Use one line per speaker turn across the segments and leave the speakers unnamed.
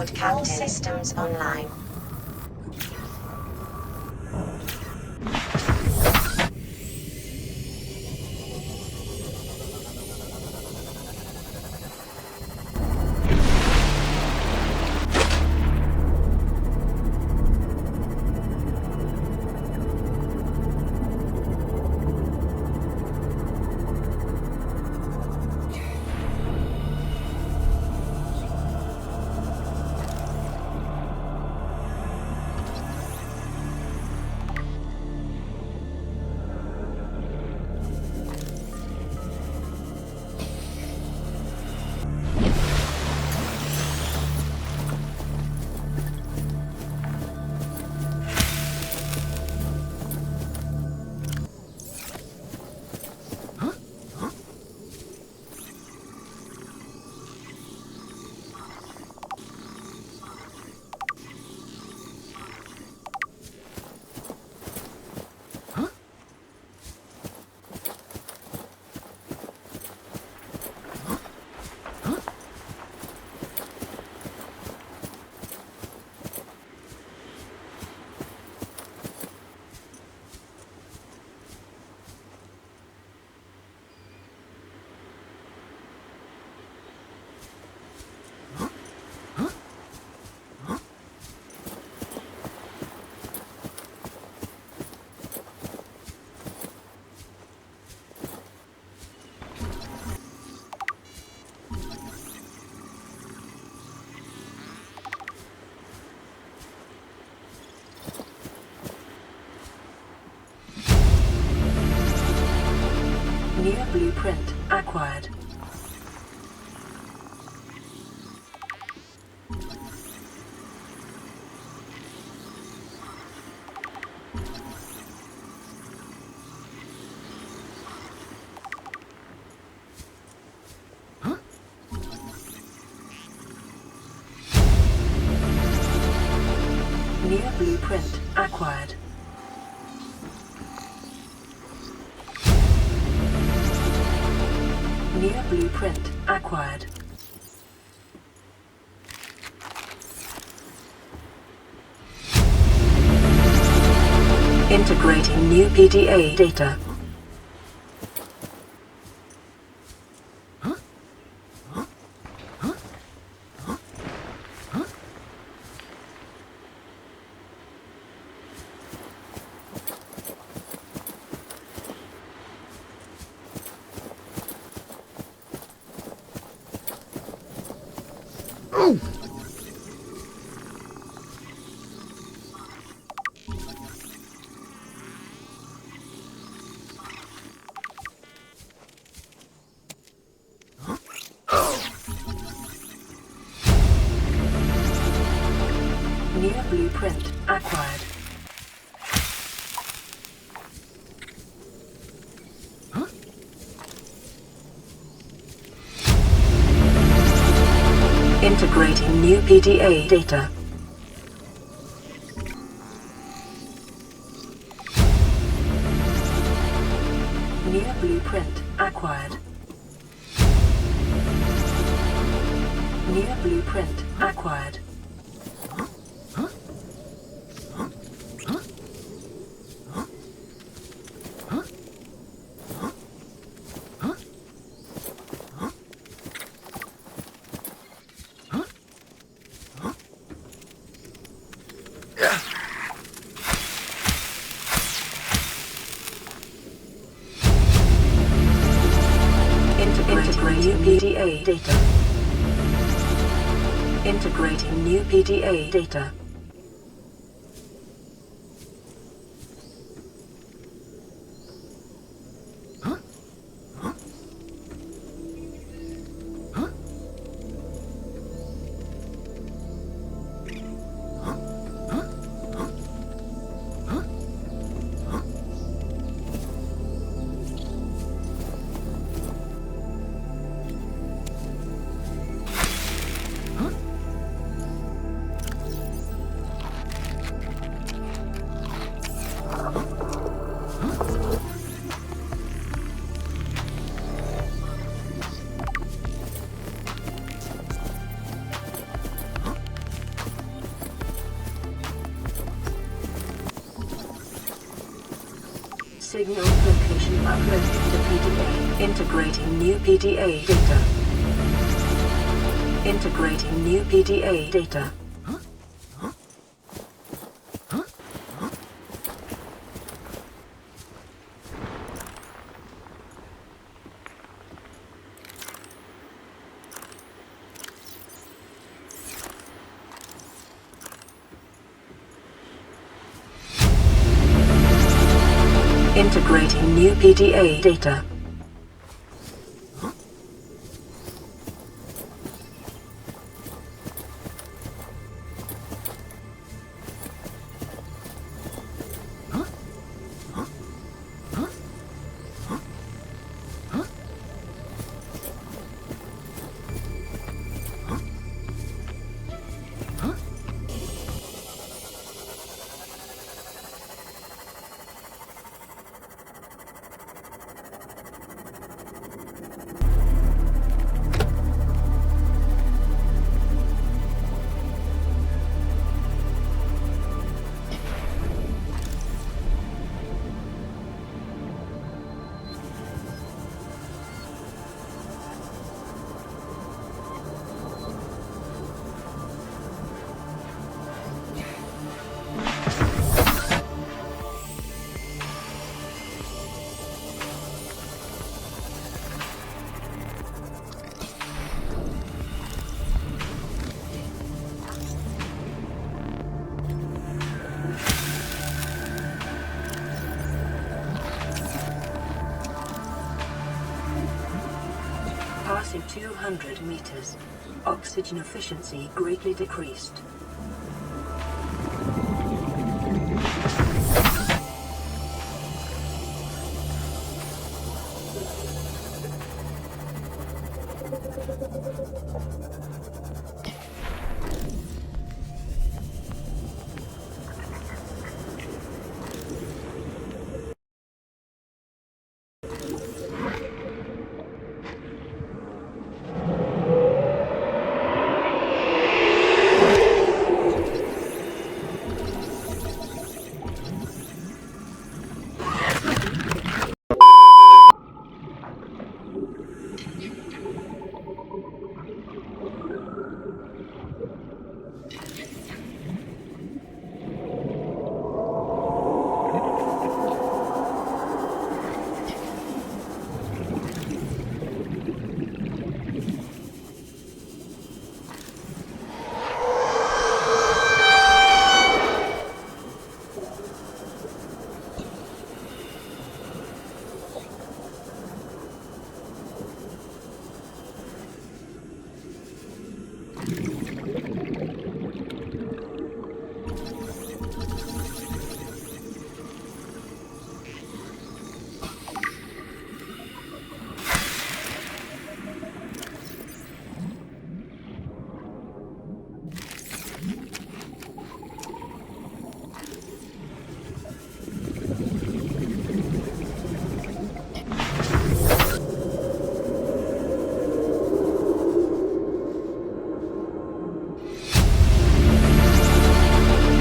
aboard, Captain. All systems online.
New blueprint acquired. New blueprint acquired. New blueprint acquired. Integrating new PDA data. New blueprint acquired. Integrating new PDA data. New blueprint acquired. New blueprint acquired. Integrating new PDA data. Integrating new PDA data. Signal location uploaded to PDA. Integrating new PDA data. Integrating new PDA data. Integrating new PDA data. Passing 200 meters. Oxygen efficiency greatly decreased.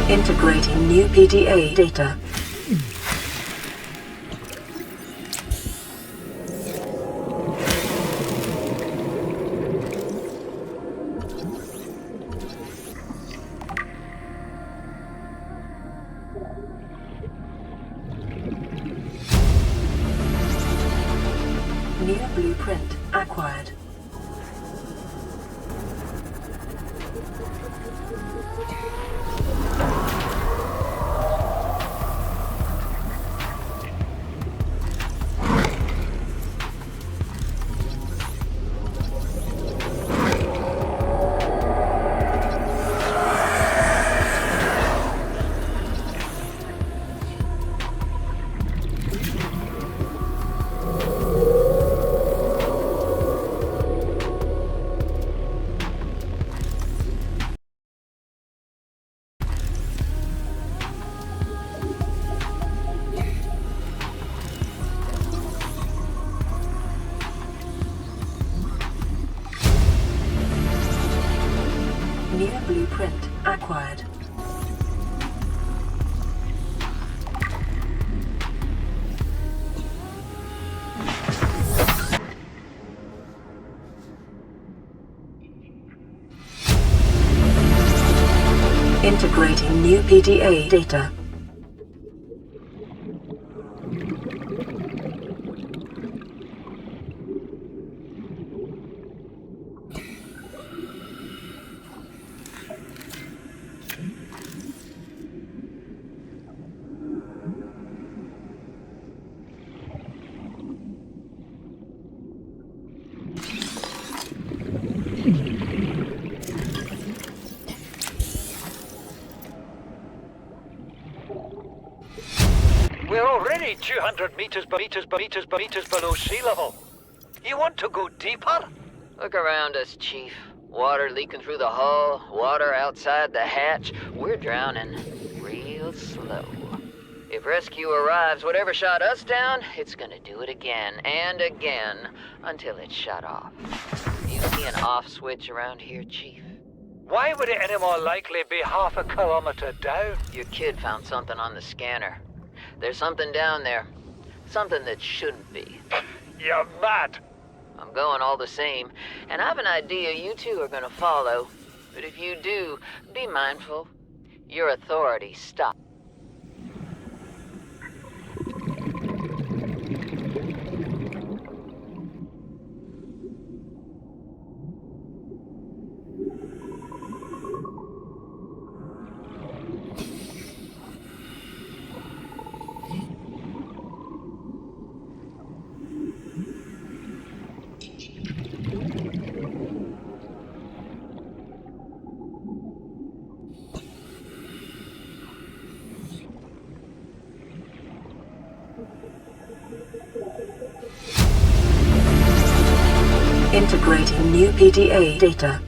Integrating new PDA data. New blueprint acquired. Integrating new PDA data.
We're already 200 meters below sea level. You want to go deeper?
Look around us, Chief. Water leaking through the hull, water outside the hatch. We're drowning real slow. If rescue arrives, whatever shot us down, it's gonna do it again and again until it's shut off. You see an off switch around here, Chief?
Why would it any more likely be half a kilometer down?
Your kid found something on the scanner. There's something down there. Something that shouldn't be.
You're mad.
I'm going all the same, and I have an idea you two are gonna follow. But if you do, be mindful. Your authority stops.
Integrating new PDA data.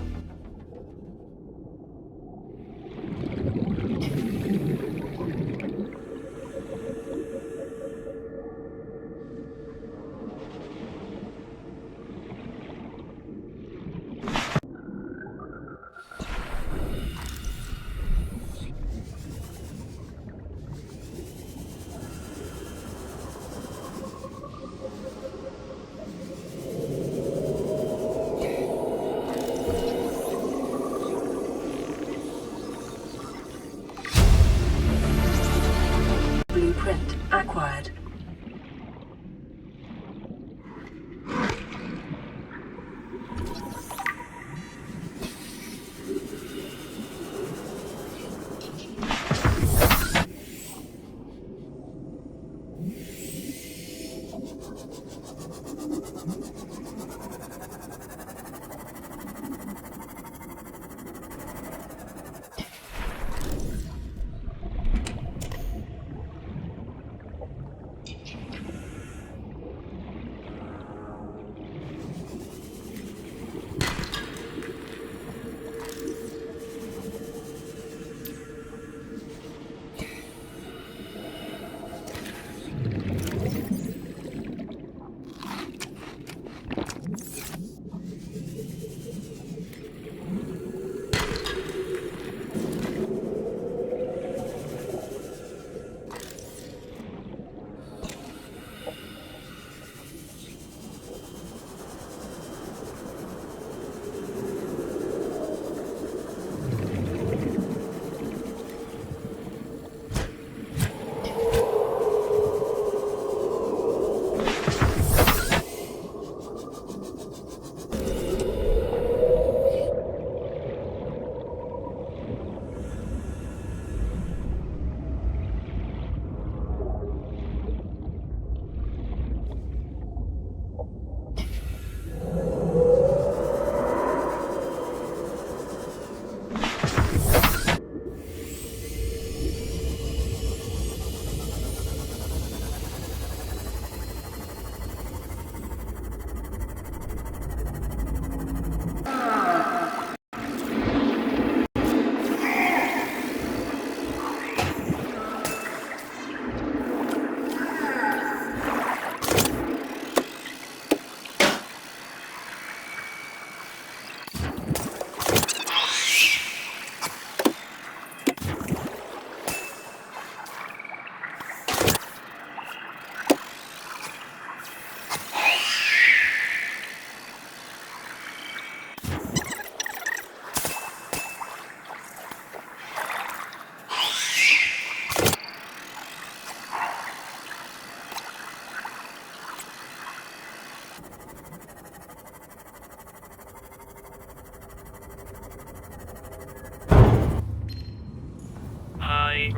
Blueprint acquired.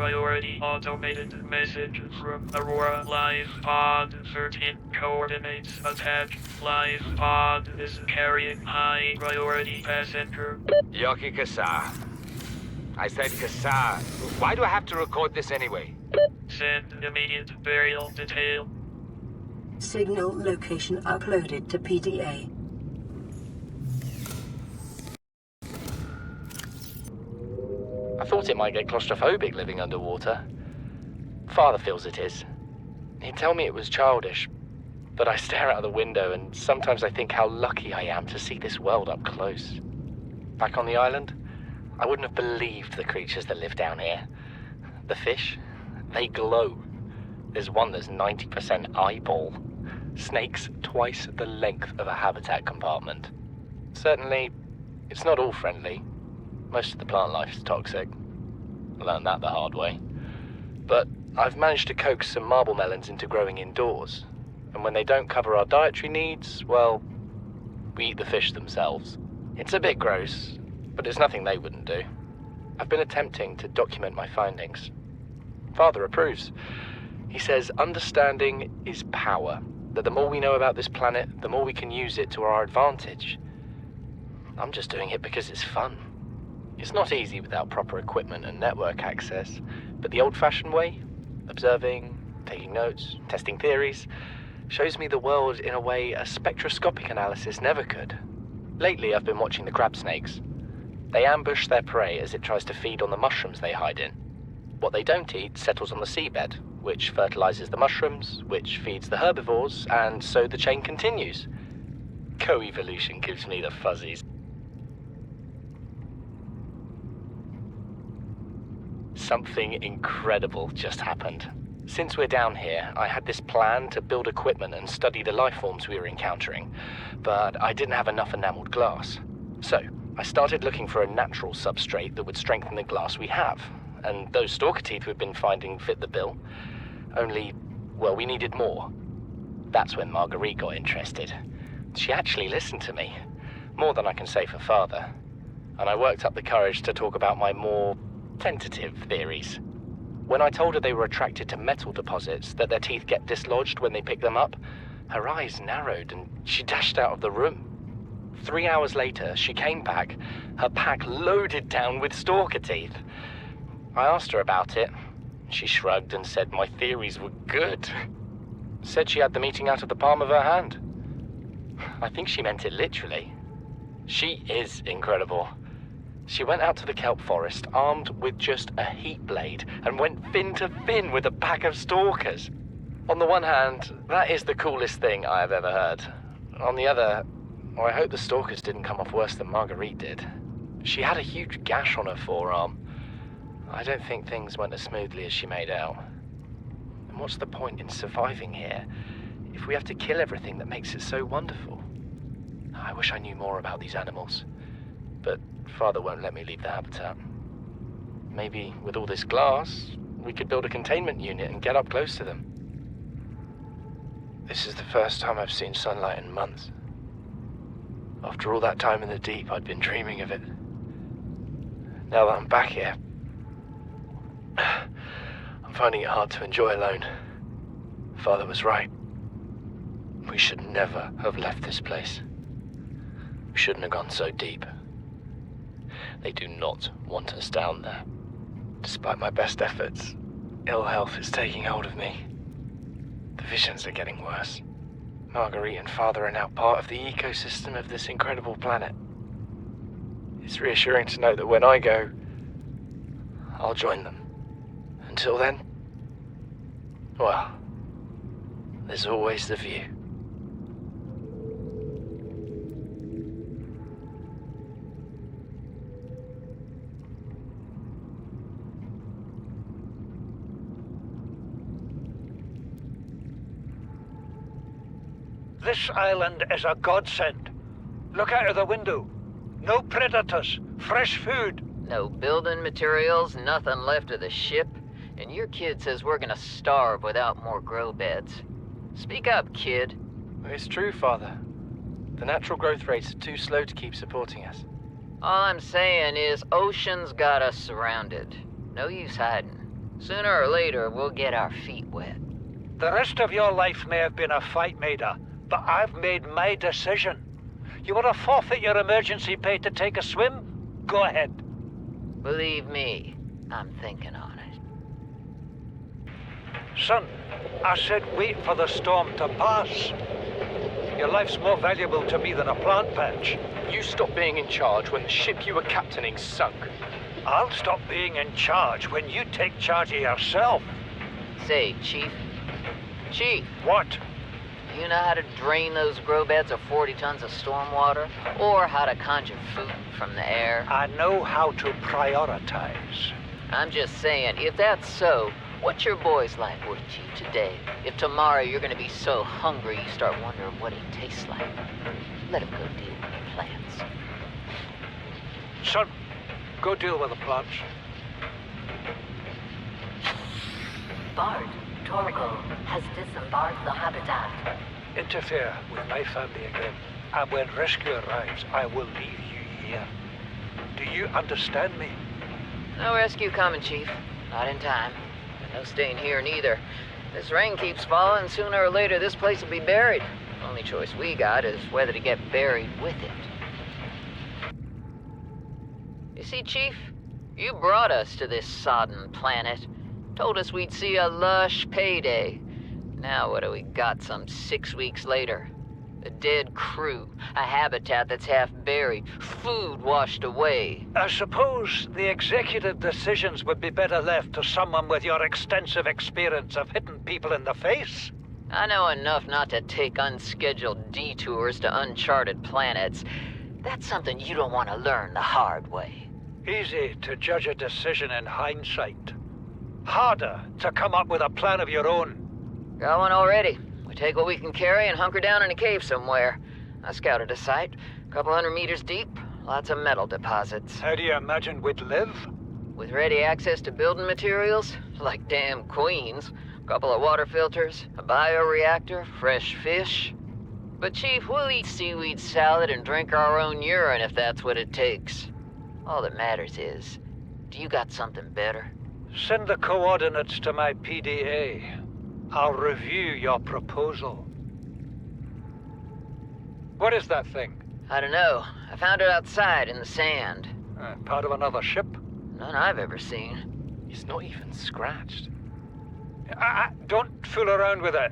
priority automated message from Aurora Live Pod. Certain coordinates attached. Live Pod is carrying high priority passenger.
Yoki Kasa. I said Kasa. Why do I have to record this anyway?
Send immediate burial detail.
Signal location uploaded to PDA.
I thought it might get claustrophobic living underwater. Father feels it is. He'd tell me it was childish, but I stare out the window and sometimes I think how lucky I am to see this world up close. Back on the island, I wouldn't have believed the creatures that live down here. The fish, they glow. There's one that's 90% eyeball. Snakes twice the length of a habitat compartment. Certainly, it's not all friendly. Most of the plant life is toxic. I learned that the hard way. But I've managed to coax some marble melons into growing indoors. And when they don't cover our dietary needs, well, we eat the fish themselves. It's a bit gross, but it's nothing they wouldn't do. I've been attempting to document my findings. Father approves. He says understanding is power, that the more we know about this planet, the more we can use it to our advantage. I'm just doing it because it's fun. It's not easy without proper equipment and network access, but the old-fashioned way, observing, taking notes, testing theories, shows me the world in a way a spectroscopic analysis never could. Lately, I've been watching the crab snakes. They ambush their prey as it tries to feed on the mushrooms they hide in. What they don't eat settles on the seabed, which fertilizes the mushrooms, which feeds the herbivores, and so the chain continues. Co-evolution gives me the fuzzies. Something incredible just happened. Since we're down here, I had this plan to build equipment and study the life forms we were encountering, but I didn't have enough enameled glass. So, I started looking for a natural substrate that would strengthen the glass we have, and those stalker teeth we've been finding fit the bill. Only, well, we needed more. That's when Marguerite got interested. She actually listened to me, more than I can say for Father, and I worked up the courage to talk about my more tentative theories. When I told her they were attracted to metal deposits, that their teeth get dislodged when they pick them up, her eyes narrowed and she dashed out of the room. 3 hours later, she came back, her pack loaded down with stalker teeth. I asked her about it. She shrugged and said my theories were good. Said she had the meeting out of the palm of her hand. I think she meant it literally. She is incredible. She went out to the kelp forest armed with just a heat blade and went fin to fin with a pack of stalkers. On the one hand, that is the coolest thing I have ever heard. On the other, I hope the stalkers didn't come off worse than Marguerite did. She had a huge gash on her forearm. I don't think things went as smoothly as she made out. And what's the point in surviving here if we have to kill everything that makes it so wonderful? I wish I knew more about these animals, but Father won't let me leave the habitat. Maybe with all this glass, we could build a containment unit and get up close to them. This is the first time I've seen sunlight in months. After all that time in the deep, I'd been dreaming of it. Now that I'm back here, I'm finding it hard to enjoy alone. Father was right. We should never have left this place. We shouldn't have gone so deep. They do not want us down there. Despite my best efforts, ill health is taking hold of me. The visions are getting worse. Marguerite and Father are now part of the ecosystem of this incredible planet. It's reassuring to know that when I go, I'll join them. Until then, well, there's always the view.
This island is a godsend. Look out of the window. No predators, fresh food.
No building materials, nothing left of the ship, and your kid says we're gonna starve without more grow beds. Speak up, kid.
It's true, Father. The natural growth rates are too slow to keep supporting us.
All I'm saying is ocean's got us surrounded. No use hiding. Sooner or later, we'll get our feet wet.
The rest of your life may have been a fight, Maida, but I've made my decision. You want to forfeit your emergency pay to take a swim? Go ahead.
Believe me, I'm thinking on it.
Son, I said wait for the storm to pass. Your life's more valuable to me than a plant patch.
You stopped being in charge when the ship you were captaining sunk.
I'll stop being in charge when you take charge of yourself.
Say, Chief. Chief,
What?
do you know how to drain those grow beds of 40 tons of stormwater? Or how to conjure food from the air?
I know how to prioritize.
I'm just saying, if that's so, what's your boy's life worth to you today? If tomorrow you're gonna be so hungry you start wondering what he tastes like, let him go deal with the plants.
Son, go deal with the plants.
Bard, Torgal has disembarked the habitat.
Interfere with my family again, and when rescue arrives, I will leave you here. Do you understand me?
No rescue coming, Chief. Not in time. No staying here neither. This rain keeps falling, sooner or later this place will be buried. Only choice we got is whether to get buried with it. You see, Chief, you brought us to this sodden planet. Told us we'd see a lush payday. Now what do we got some 6 weeks later? A dead crew, a habitat that's half buried, food washed away.
I suppose the executive decisions would be better left to someone with your extensive experience of hitting people in the face.
I know enough not to take unscheduled detours to uncharted planets. That's something you don't want to learn the hard way.
Easy to judge a decision in hindsight. Harder to come up with a plan of your own.
Got one already. We take what we can carry and hunker down in a cave somewhere. I scouted a site, a couple 100 meters deep, lots of metal deposits.
How do you imagine we'd live?
With ready access to building materials, like damn queens, a couple of water filters, a bioreactor, fresh fish. But Chief, we'll eat seaweed salad and drink our own urine if that's what it takes. All that matters is, do you got something better?
Send the coordinates to my PDA. I'll review your proposal. What is that thing?
I don't know. I found it outside in the sand.
Part of another ship?
None I've ever seen.
It's not even scratched.
Don't fool around with it.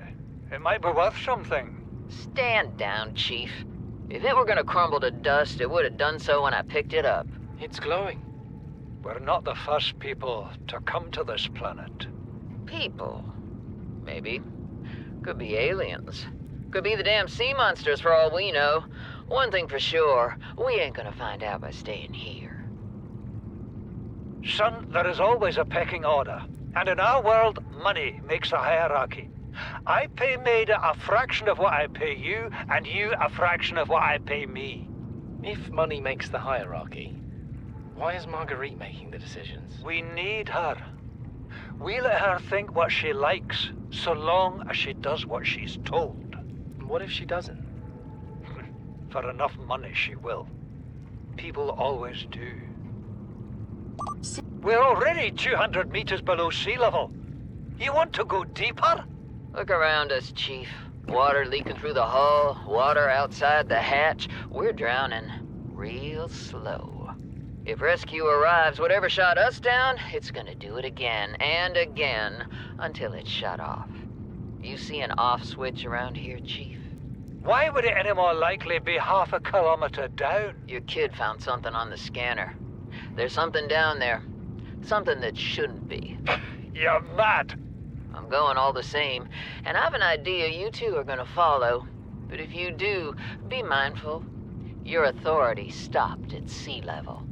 It might be worth something.
Stand down, Chief. If it were gonna crumble to dust, it would have done so when I picked it up.
It's glowing.
We're not the first people to come to this planet.
People. Maybe. Could be aliens. Could be the damn sea monsters for all we know. One thing for sure, we ain't gonna find out by staying here.
Son, there is always a pecking order. And in our world, money makes a hierarchy. I pay Maida a fraction of what I pay you, and you a fraction of what I pay me.
If money makes the hierarchy, why is Marguerite making the decisions?
We need her. We let her think what she likes, so long as she does what she's told.
What if she doesn't?
For enough money, she will. People always do. We're already 200 meters below sea level. You want to go deeper?
Look around us, Chief. Water leaking through the hull, water outside the hatch. We're drowning real slow. If rescue arrives, whatever shot us down, it's gonna do it again and again until it's shut off. You see an off switch around here, Chief?
Why would it any more likely be half a kilometer down?
Your kid found something on the scanner. There's something down there. Something that shouldn't be.
You're mad.
I'm going all the same, and I have an idea you two are gonna follow. But if you do, be mindful. Your authority stopped at sea level.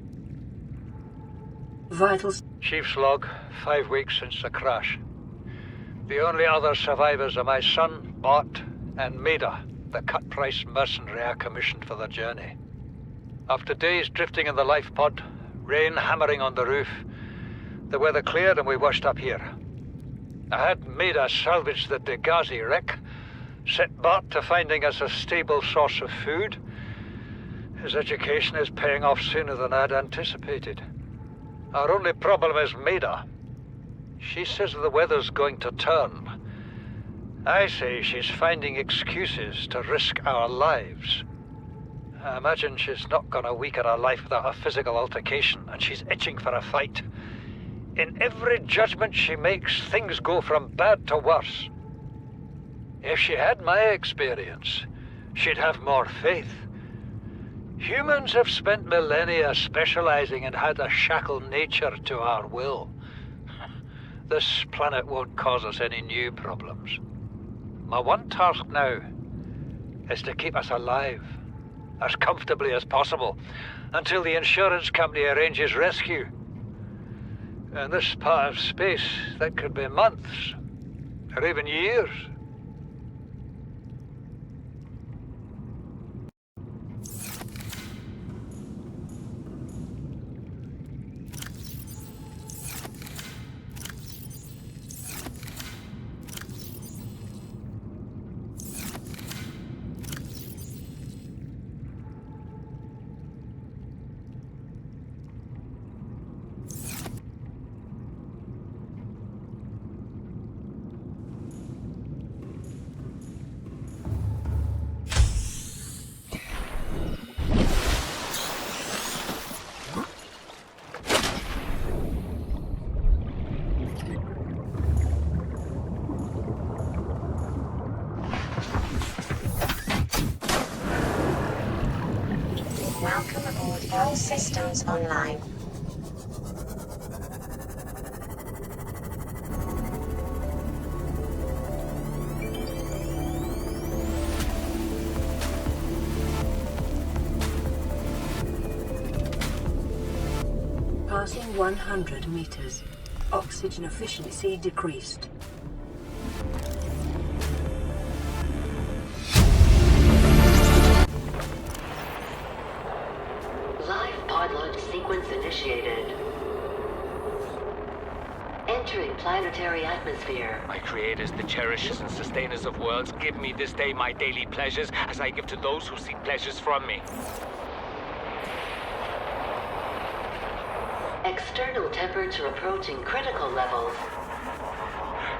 Vitals.
Chief's log, 5 weeks since the crash. The only other survivors are my son, Bart, and Maida, the cut-price mercenary I commissioned for the journey. After days drifting in the life pod, rain hammering on the roof, the weather cleared and we washed up here. I had Maida salvage the Degasi wreck, set Bart to finding us a stable source of food. His education is paying off sooner than I'd anticipated. Our only problem is Maida. She says the weather's going to turn. I say she's finding excuses to risk our lives. I imagine she's not gonna weaken her life without a physical altercation, and she's itching for a fight. In every judgment she makes, things go from bad to worse. If she had my experience, she'd have more faith. Humans have spent millennia specializing in how to shackle nature to our will. This planet won't cause us any new problems. My one task now is to keep us alive, as comfortably as possible, until the insurance company arranges rescue. In this part of space, that could be months, or even years.
Welcome aboard. All systems online.
Passing 100 meters. Oxygen efficiency decreased.
Live pod launch sequence initiated. Entering planetary atmosphere.
My creators, the cherishers and sustainers of worlds, give me this day my daily pleasures as I give to those who seek pleasures from me.
External temperature approaching critical levels.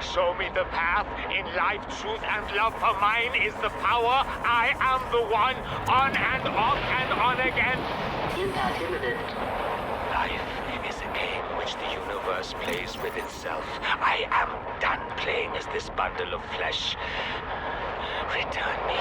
Show me the path. In life, truth, and love for mine is the power. I am the one. On and off and on again.
Impact imminent.
Life is a game which the universe plays with itself. I am done playing as this bundle of flesh. Return me.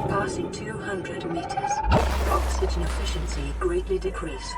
Passing 200 meters. Oxygen efficiency greatly decreased.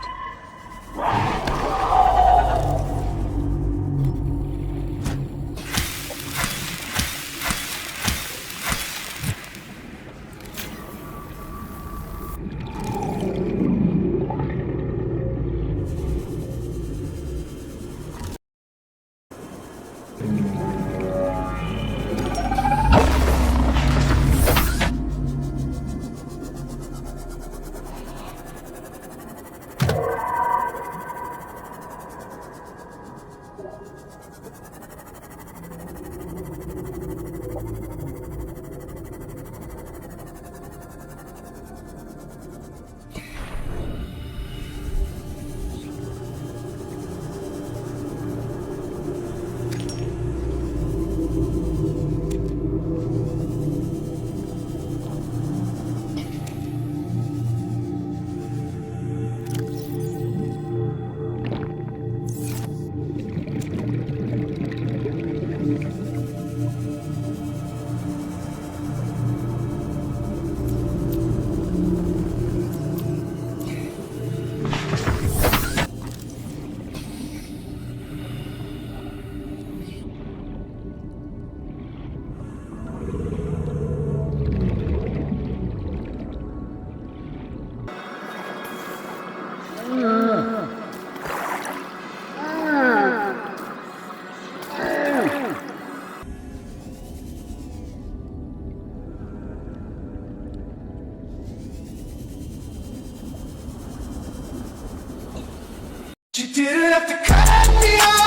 have to cut me off.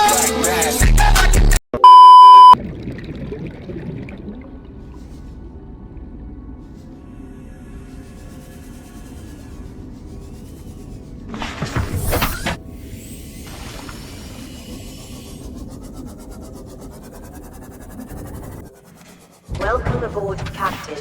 Welcome aboard, Captain.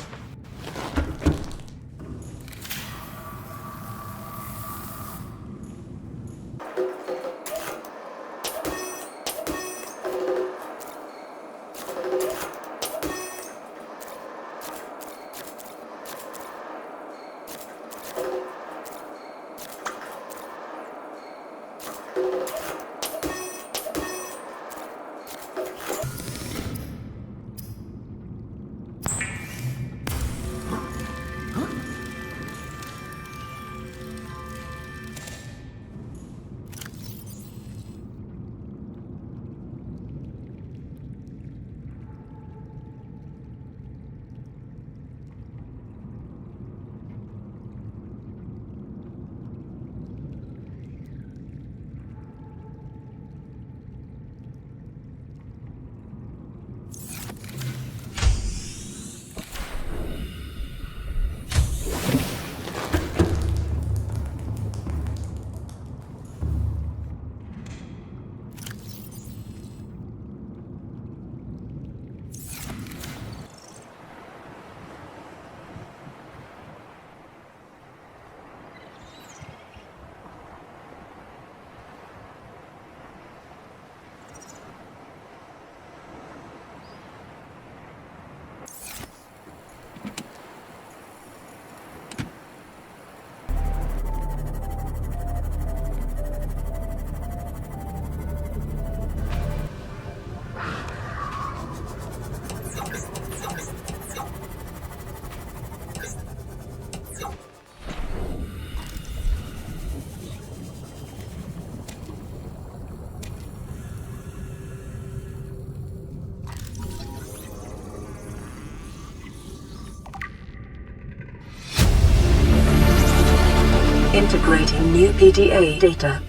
Integrating new PDA data.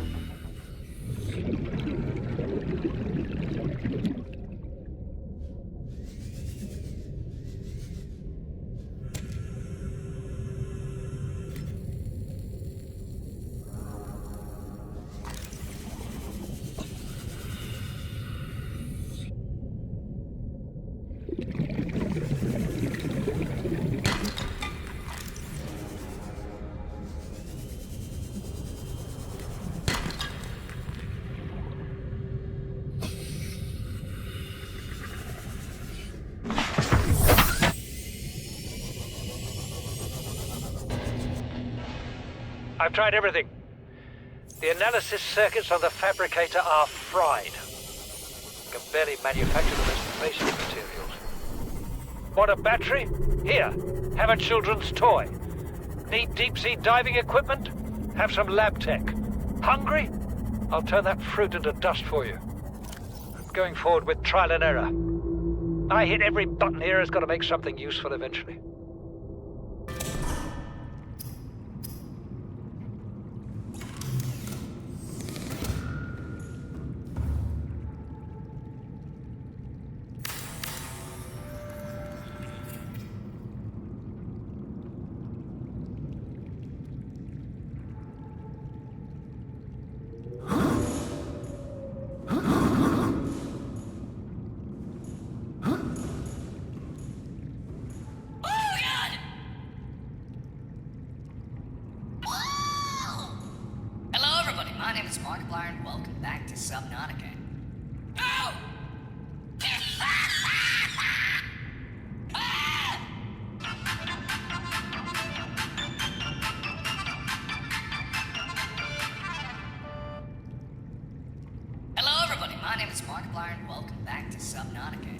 I've tried everything. The analysis circuits on the fabricator are fried. Can barely manufacture the most basic materials. Want a battery? Here, have a children's toy. Need deep-sea diving equipment? Have some lab tech. Hungry? I'll turn that fruit into dust for you. I'm going forward with trial and error. I hit every button here has got to make something useful eventually.
My name is Markiplier, and welcome back to Subnautica. Oh! Hello, everybody. My name is Markiplier, and welcome back to Subnautica.